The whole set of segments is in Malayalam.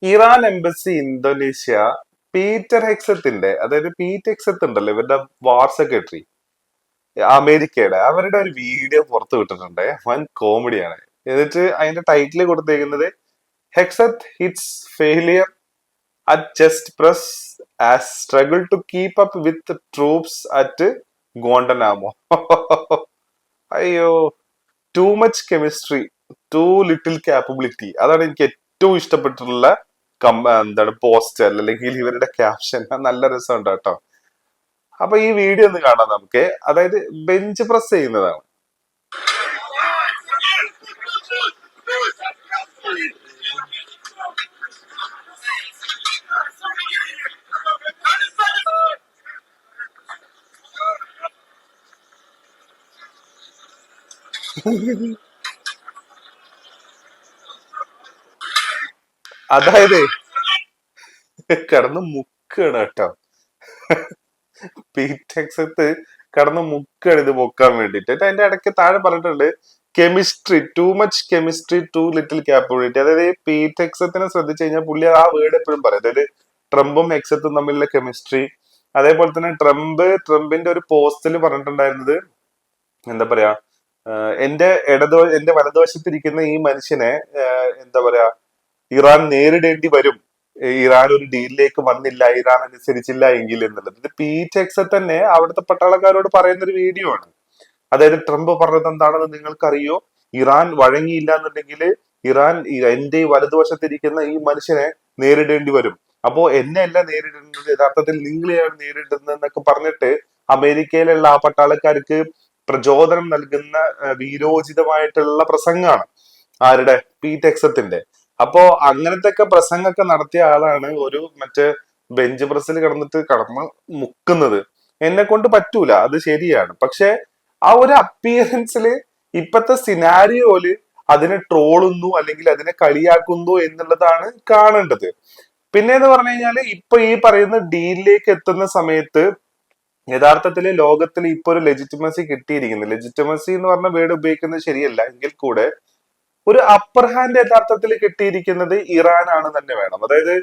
ഇറാൻ എംബസി ഇന്തോനേഷ്യ പീറ്റർ ഹെക്സത്തിന്റെ, അതായത് പീറ്റ് ഹെക്സത്ത് ഉണ്ടല്ലോ ഇവരുടെ വാർ സെക്രട്ടറി അമേരിക്കയുടെ, അവരുടെ ഒരു വീഡിയോ പുറത്തു വിട്ടിട്ടുണ്ട്. വൻ കോമഡിയാണ്. എന്നിട്ട് അതിന്റെ ടൈറ്റിൽ കൊടുത്തേക്കുന്നത് Hegseth hits failure at chest press as struggle to keep up with troops at Guantanamo. അയ്യോ, too much chemistry, too little capability. അതാണ് എനിക്ക് ഏറ്റവും ഇഷ്ടപ്പെട്ടിട്ടുള്ള എന്താണ് പോസ്റ്റ് അല്ലെങ്കിൽ ഇവരുടെ ക്യാപ്ഷൻ. നല്ല രസമുണ്ട് കേട്ടോ. അപ്പൊ ഈ വീഡിയോ ഒന്ന് കാണാം നമുക്ക്. അതായത് ബെഞ്ച് പ്രസ് ചെയ്യുന്നതാണ്. അതായത് കിടന്ന് മുക്കാണ് കേട്ടോ. പീറ്റെക്സത്ത് കടന്ന് മുക്കാണ് ഇത് പൊക്കാൻ വേണ്ടിട്ട്. അതിന്റെ ഇടയ്ക്ക് താഴെ പറഞ്ഞിട്ടുണ്ട് chemistry, too much chemistry, too little capability. അതായത് പീറ്റെക്സത്തിനെ ശ്രദ്ധിച്ചു കഴിഞ്ഞാൽ പുള്ളി ആ വേർഡ് എപ്പോഴും പറയും. അതായത് ട്രംപും എക്സത്തും തമ്മിലുള്ള കെമിസ്ട്രി. അതേപോലെ തന്നെ ട്രംപിന്റെ ഒരു പോസ്റ്റിൽ പറഞ്ഞിട്ടുണ്ടായിരുന്നത് എന്താ പറയാ, എന്റെ വലതുവശത്തിരിക്കുന്ന ഈ മനുഷ്യനെ എന്താ പറയാ, ഇറാൻ നേരിടേണ്ടി വരും, ഇറാൻ ഒരു ഡീലിലേക്ക് വന്നില്ല, ഇറാൻ അനുസരിച്ചില്ല എങ്കിൽ എന്നുള്ളത്. ഇത് പീറ്റെക്സ് തന്നെ അവിടുത്തെ പട്ടാളക്കാരോട് പറയുന്ന ഒരു വീഡിയോ ആണ്. അതായത് ട്രംപ് പറഞ്ഞത് എന്താണെന്ന് നിങ്ങൾക്കറിയോ, ഇറാൻ വഴങ്ങിയില്ല എന്നുണ്ടെങ്കിൽ ഇറാൻ എന്റെ വലതുവശത്തിരിക്കുന്ന ഈ മനുഷ്യനെ നേരിടേണ്ടി വരും. അപ്പോ എന്നെ അല്ല നേരിടുന്നത്, യഥാർത്ഥത്തിൽ നിങ്ങളെയാണ് നേരിടുന്നത് എന്നൊക്കെ പറഞ്ഞിട്ട് അമേരിക്കയിലുള്ള ആ പട്ടാളക്കാർക്ക് പ്രചോദനം നൽകുന്ന വീരോചിതമായിട്ടുള്ള പ്രസംഗമാണ് ആരുടെ, പീറ്റെക്സത്തിന്റെ. അപ്പോ അങ്ങനത്തെ ഒക്കെ പ്രസംഗമൊക്കെ നടത്തിയ ആളാണ് ഒരു മറ്റേ ബെഞ്ച് പ്രസ്സിൽ കടന്ന് മുക്കുന്നത്. എന്നെ കൊണ്ട് പറ്റൂല, അത് ശരിയാണ്. പക്ഷെ ആ ഒരു അപ്പിയറൻസില് ഇപ്പത്തെ സിനാരിയോയില് അതിനെ ട്രോളുന്നു അല്ലെങ്കിൽ അതിനെ കളിയാക്കുന്നു എന്നുള്ളതാണ് കാണേണ്ടത്. പിന്നെ എന്ന് പറഞ്ഞു കഴിഞ്ഞാല് ഇപ്പൊ ഈ പറയുന്ന ഡീലിലേക്ക് എത്തുന്ന സമയത്ത് യഥാർത്ഥത്തിൽ ലോകത്തിൽ ഇപ്പൊ ഒരു ലെജിറ്റിമസി കിട്ടിയിരിക്കുന്നു. ലെജിറ്റിമസി എന്ന് പറഞ്ഞ വേർഡ് ഉപയോഗിക്കുന്നത് ശരിയല്ല എങ്കിൽ കൂടെ ഒരു അപ്പർ ഹാൻഡ് യഥാർത്ഥത്തിൽ കിട്ടിയിരിക്കുന്നത് ഇറാനാണ് തന്നെ വേണം. അതായത്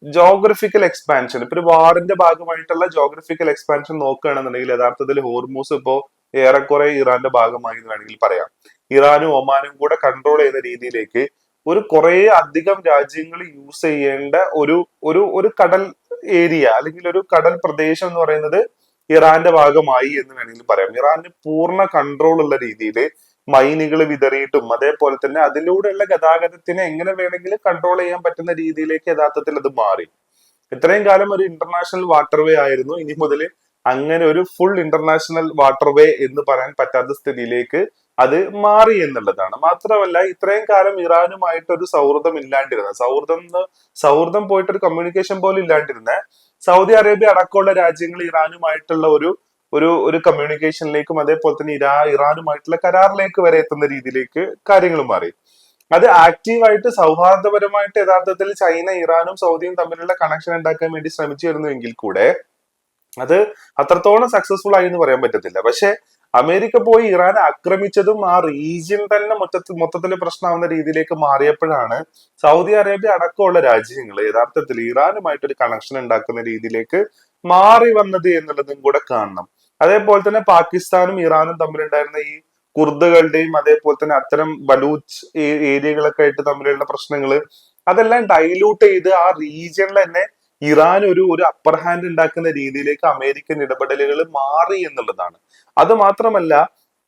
ജോഗ്രഫിക്കൽ എക്സ്പാൻഷൻ, ഇപ്പൊ ഒരു വാറിന്റെ ഭാഗമായിട്ടുള്ള ജോഗ്രഫിക്കൽ എക്സ്പാൻഷൻ നോക്കുകയാണെന്നുണ്ടെങ്കിൽ യഥാർത്ഥത്തിൽ ഹോർമൂസ് ഇപ്പോ ഏറെക്കുറെ ഇറാന്റെ ഭാഗമായി എന്ന് വേണമെങ്കിൽ പറയാം. ഇറാനും ഒമാനും കൂടെ കൺട്രോൾ ചെയ്യുന്ന രീതിയിലേക്ക് ഒരു കുറെ അധികം രാജ്യങ്ങൾ യൂസ് ചെയ്യേണ്ട ഒരു ഒരു ഒരു കടൽ ഏരിയ അല്ലെങ്കിൽ ഒരു കടൽ പ്രദേശം എന്ന് പറയുന്നത് ഇറാന്റെ ഭാഗമായി എന്ന് വേണമെങ്കിൽ പറയാം. ഇറാന് പൂർണ്ണ കൺട്രോൾ ഉള്ള രീതിയിൽ മൈനുകൾ വിതറിയിട്ടും അതേപോലെ തന്നെ അതിലൂടെയുള്ള ഗതാഗതത്തിനെ എങ്ങനെ വേണമെങ്കിലും കൺട്രോൾ ചെയ്യാൻ പറ്റുന്ന രീതിയിലേക്ക് യഥാർത്ഥത്തിൽ അത് മാറി. ഇത്രയും കാലം ഒരു ഇന്റർനാഷണൽ വാട്ടർവേ ആയിരുന്നു, ഇനി മുതൽ അങ്ങനെ ഒരു ഫുൾ ഇന്റർനാഷണൽ വാട്ടർവേ എന്ന് പറയാൻ പറ്റാത്ത സ്ഥിതിയിലേക്ക് അത് മാറി എന്നുള്ളതാണ്. മാത്രമല്ല ഇത്രയും കാലം ഇറാനുമായിട്ട് ഒരു സൗഹൃദം ഇല്ലാണ്ടിരുന്ന, സൗഹൃദം പോയിട്ട് ഒരു കമ്മ്യൂണിക്കേഷൻ പോലും ഇല്ലാണ്ടിരുന്ന സൗദി അറേബ്യ അടക്കമുള്ള രാജ്യങ്ങൾ ഇറാനുമായിട്ടുള്ള ഒരു ഒരു ഒരു കമ്മ്യൂണിക്കേഷനിലേക്കും അതേപോലെ തന്നെ ഇറാനുമായിട്ടുള്ള കരാറിലേക്ക് വരെ എത്തുന്ന രീതിയിലേക്ക് കാര്യങ്ങൾ മാറി. അത് ആക്റ്റീവായിട്ട് സൗഹാർദ്ദപരമായിട്ട് യഥാർത്ഥത്തിൽ ചൈന ഇറാനും സൗദിയും തമ്മിലുള്ള കണക്ഷൻ ഉണ്ടാക്കാൻ വേണ്ടി ശ്രമിച്ചു വരുന്നുവെങ്കിൽ കൂടെ അത് അത്രത്തോളം സക്സസ്ഫുൾ ആയി എന്ന് പറയാൻ പറ്റത്തില്ല. പക്ഷെ അമേരിക്ക പോയി ഇറാനെ ആക്രമിച്ചതും ആ റീജിയൻ തന്നെ മൊത്തത്തിൽ പ്രശ്നമാവുന്ന രീതിയിലേക്ക് മാറിയപ്പോഴാണ് സൗദി അറേബ്യ അടക്കമുള്ള രാജ്യങ്ങൾ യഥാർത്ഥത്തിൽ ഇറാനുമായിട്ട് ഒരു കണക്ഷൻ ഉണ്ടാക്കുന്ന രീതിയിലേക്ക് മാറി വന്നത് എന്നുള്ളതും കൂടെ കാണണം. അതേപോലെ തന്നെ പാകിസ്ഥാനും ഇറാനും തമ്മിലുണ്ടായിരുന്ന ഈ കുർദുകളുടെയും അതേപോലെ തന്നെ അത്തരം ബലൂച്ച് ഏരിയകളൊക്കെ ആയിട്ട് തമ്മിലുള്ള പ്രശ്നങ്ങള് അതെല്ലാം ഡൈലൂട്ട് ചെയ്ത് ആ റീജിയനിൽ തന്നെ ഇറാൻ ഒരു അപ്പർ ഹാൻഡ് ഉണ്ടാക്കുന്ന രീതിയിലേക്ക് അമേരിക്കൻ ഇടപെടലുകൾ മാറി എന്നുള്ളതാണ്. അത് മാത്രമല്ല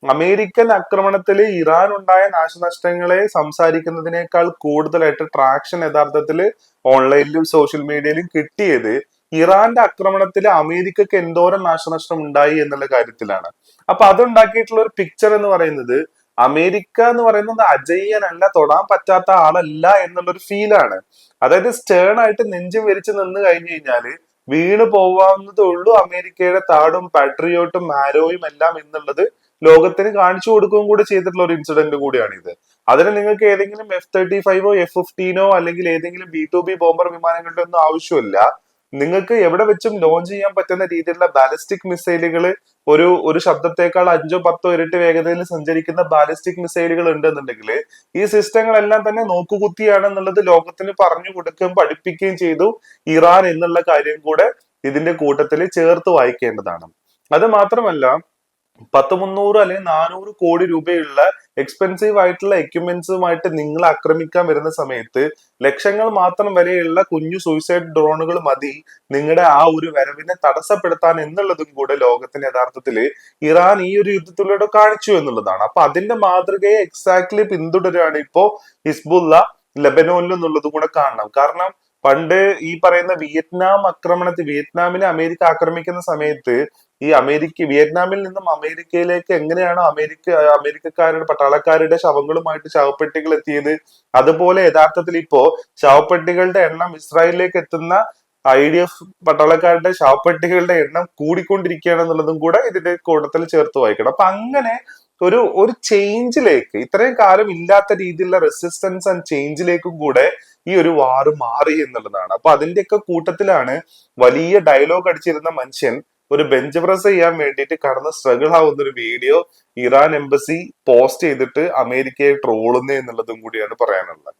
അമേരിക്കൻ ആക്രമണത്തിൽ ഇറാൻ ഉണ്ടായ നാശനഷ്ടങ്ങളെ സംസാരിക്കുന്നതിനേക്കാൾ കൂടുതലായിട്ട് ട്രാക്ഷൻ യഥാർത്ഥത്തിൽ ഓൺലൈനിലും സോഷ്യൽ മീഡിയയിലും കിട്ടിയത് ഇറാന്റെ ആക്രമണത്തിൽ അമേരിക്കക്ക് എന്തോരം നാശനഷ്ടം ഉണ്ടായി എന്നുള്ള കാര്യത്തിലാണ്. അപ്പൊ അതുണ്ടാക്കിയിട്ടുള്ള ഒരു പിക്ചർ എന്ന് പറയുന്നത് അമേരിക്ക എന്ന് പറയുന്നത് അജയ്യനല്ല, തൊടാൻ പറ്റാത്ത ആളല്ല എന്നുള്ളൊരു ഫീലാണ്. അതായത് സ്റ്റേൺ ആയിട്ട് നെഞ്ചും വിരിച്ച് നിന്ന് കഴിഞ്ഞു കഴിഞ്ഞാല് വീണ് പോവാവുന്നതേ ഉള്ളൂ അമേരിക്കയുടെ താടും പാട്രിയോട്ടും ആരോയും എല്ലാം എന്നുള്ളത് ലോകത്തിന് കാണിച്ചു കൊടുക്കുകയും കൂടെ ചെയ്തിട്ടുള്ള ഒരു ഇൻസിഡന്റ് കൂടിയാണ് ഇത്. അതിന് നിങ്ങൾക്ക് ഏതെങ്കിലും F-35 F-15 അല്ലെങ്കിൽ ഏതെങ്കിലും B-2B ബോംബർ വിമാനങ്ങളുടെ ഒന്നും ആവശ്യമില്ല. നിങ്ങൾക്ക് എവിടെ വെച്ചും ലോഞ്ച് ചെയ്യാൻ പറ്റുന്ന രീതിയിലുള്ള ബാലിസ്റ്റിക് മിസൈലുകൾ ഒരു ശബ്ദത്തേക്കാൾ 5-10 ഇരട്ടി വേഗതയിൽ സഞ്ചരിക്കുന്ന ബാലിസ്റ്റിക് മിസൈലുകൾ ഉണ്ടെന്നുണ്ടെങ്കിൽ ഈ സിസ്റ്റങ്ങളെല്ലാം തന്നെ നോക്കുകുത്തിയാണെന്നുള്ളത് ലോകത്തിന് പറഞ്ഞു കൊടുക്കുകയും പഠിപ്പിക്കുകയും ചെയ്തു ഇറാൻ എന്നുള്ള കാര്യം കൂടെ ഇതിന്റെ കൂട്ടത്തിൽ ചേർത്ത് വായിക്കേണ്ടതാണ്. അത് മാത്രമല്ല 100-300 അല്ലെങ്കിൽ 400 കോടി രൂപയുള്ള എക്സ്പെൻസീവ് ആയിട്ടുള്ള എക്യുപ്മെന്റ്സുമായിട്ട് നിങ്ങൾ ആക്രമിക്കാൻ വരുന്ന സമയത്ത് ലക്ഷങ്ങൾ മാത്രം വിലയുള്ള കുഞ്ഞു സൂയിസൈഡ് ഡ്രോണുകൾ മതി നിങ്ങളുടെ ആ ഒരു വരവിനെ തടസ്സപ്പെടുത്താൻ എന്നുള്ളതും കൂടെ ലോകത്തിന് യഥാർത്ഥത്തിൽ ഇറാൻ ഈ ഒരു യുദ്ധത്തിലൂടെ കാണിച്ചു എന്നുള്ളതാണ്. അപ്പൊ അതിന്റെ മാതൃകയെ എക്സാക്ട്ലി പിന്തുടരുകയാണ് ഇപ്പോ ഹിസ്ബുള്ള ലെബനോനിൽ എന്നുള്ളതും കൂടെ കാണണം. കാരണം പണ്ട് ഈ പറയുന്ന വിയറ്റ്നാമിനെ അമേരിക്ക ആക്രമിക്കുന്ന സമയത്ത് വിയറ്റ്നാമിൽ നിന്നും അമേരിക്കയിലേക്ക് എങ്ങനെയാണോ അമേരിക്കക്കാരുടെ പട്ടാളക്കാരുടെ ശവങ്ങളുമായിട്ട് ശവപ്പെട്ടികൾ എത്തിയത്, അതുപോലെ യഥാർത്ഥത്തിൽ ഇപ്പോ ശവപ്പെട്ടികളുടെ എണ്ണം ഇസ്രായേലിലേക്ക് എത്തുന്ന IDF പട്ടാളക്കാരുടെ ശവപ്പെട്ടികളുടെ എണ്ണം കൂടിക്കൊണ്ടിരിക്കുകയാണ് എന്നുള്ളതും കൂടെ ഇതിന്റെ കൂട്ടത്തിൽ ചേർത്ത് വായിക്കണം. അപ്പൊ അങ്ങനെ ഒരു ചേഞ്ചിലേക്ക്, ഇത്രയും കാലം ഇല്ലാത്ത രീതിയിലുള്ള റെസിസ്റ്റൻസ് ആൻഡ് ചേഞ്ചിലേക്കും കൂടെ ഈ ഒരു വാറ് മാറി എന്നുള്ളതാണ്. അപ്പൊ അതിന്റെയൊക്കെ കൂട്ടത്തിലാണ് വലിയ ഡയലോഗ് അടിച്ചിരുന്ന മനുഷ്യൻ ഒരു ബെഞ്ച് പ്രസ് ചെയ്യാൻ വേണ്ടിയിട്ട് കടന്ന് സ്ട്രഗിൾ ആവുന്ന ഒരു വീഡിയോ ഇറാൻ എംബസി പോസ്റ്റ് ചെയ്തിട്ട് അമേരിക്കയെ ട്രോളുന്നേ എന്നുള്ളതും കൂടിയാണ് പറയാനുള്ളത്.